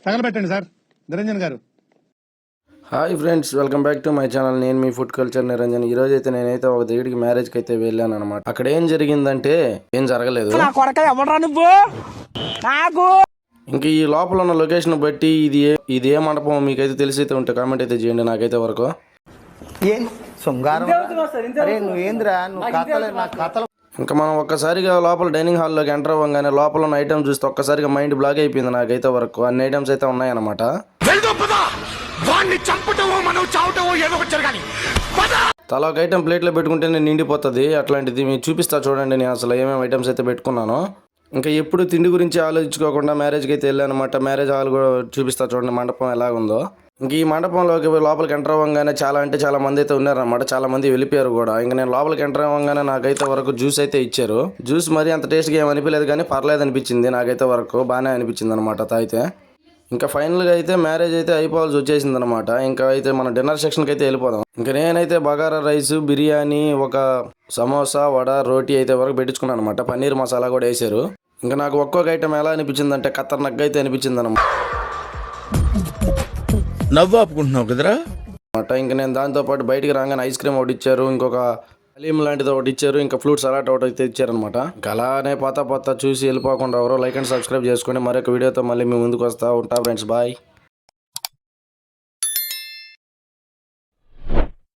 తగలబెట్టండి sir Niranjan గారు. Hi friends, welcome back to my channel. నేను మీ food culture Niranjan. ఈ రోజు అయితే నేనైతే ఒక దగ్గరికి మ్యారేజ్కి అయితే వెళ్ళాను అనమాట. అక్కడ ఏం జరిగిందంటే ఏం జరగలేదు. ఇంక ఈ లోపల ఉన్న లొకేషన్ బట్టి ఇది ఏ మండపం మీకైతే తెలిసైతే ఉంటే కామెంట్ అయితే చేయండి. నాకైతే వరకు ఇంకా మనం ఒక్కసారిగా లోపల డైనింగ్ హాల్లోకి ఎంటర్ అవ్వగానే లోపల ఉన్న ఐటమ్స్ చూస్తే ఒక్కసారిగా మైండ్ బ్లాక్ అయిపోయింది నాకైతే వరకు. అన్ని ఐటమ్స్ అయితే ఉన్నాయన్నమాట. తలా ఒక ఐటమ్ ప్లేట్లో పెట్టుకుంటే నేను నిండిపోతుంది. అట్లాంటిది మీకు చూపిస్తా చూడండి. నేను అసలు ఏమేమి ఐటమ్స్ అయితే పెట్టుకున్నాను. ఇంకా ఎప్పుడు తిండి గురించి ఆలోచించుకోకుండా మ్యారేజ్కి అయితే వెళ్ళానమాట. మ్యారేజ్ హాల్ కూడా చూపిస్తా చూడండి, మండపం ఎలాగుందో. ఇంక ఈ మండపంలోకి లోపలికి ఎంటర్ అవ్వగానే చాలా మంది అయితే ఉన్నారన్నమాట. చాలా మంది వెళ్ళిపోయారు కూడా. ఇంకా నేను లోపలికి ఎంటర్ అవ్వగానే నాకైతే వరకు జ్యూస్ అయితే ఇచ్చారు. జ్యూస్ మరి అంత టేస్ట్గా ఏం అనిపించలేదు, కానీ పర్లేదు అనిపించింది. నాకైతే వరకు బాగానే అనిపించింది అనమాట తాగితే. ఇంకా ఫైనల్గా అయితే మ్యారేజ్ అయితే అయిపోవాల్సి వచ్చేసింది అనమాట. ఇంకా అయితే మన డిన్నర్ సెక్షన్కి అయితే వెళ్ళిపోదాం. ఇంకా నేనైతే బగారా రైస్, బిర్యానీ, ఒక సమోసా, వడ, రోటీ అయితే వరకు పెట్టించుకున్నాను అనమాట. పన్నీర్ మసాలా కూడా వేసారు. ఇంకా నాకు ఒక్కొక్క ఐటమ్ ఎలా అనిపించింది అంటే ఖతర్నాక్ అయితే అనిపించింది అనమాట. నవ్వు ఆపుకుంటున్నావు కదరా. ఇంకా నేను దాంతోపాటు బయటికి రాగానే ఐస్ క్రీమ్ ఒకటి ఇచ్చారు, ఇంకొక హలీం లాంటిది ఒకటి ఇచ్చారు, ఇంకా ఫ్రూట్ సలాడ్ ఒకటి అయితే ఇచ్చారనమాట. ఇంకా అలానే పోతా చూసి వెళ్ళిపోకుండా ఎవరో లైక్ అండ్ సబ్స్క్రైబ్ చేసుకోండి. మరొక వీడియోతో మళ్ళీ మీ ముందుకు వస్తా ఉంటా ఫ్రెండ్స్. బాయ్.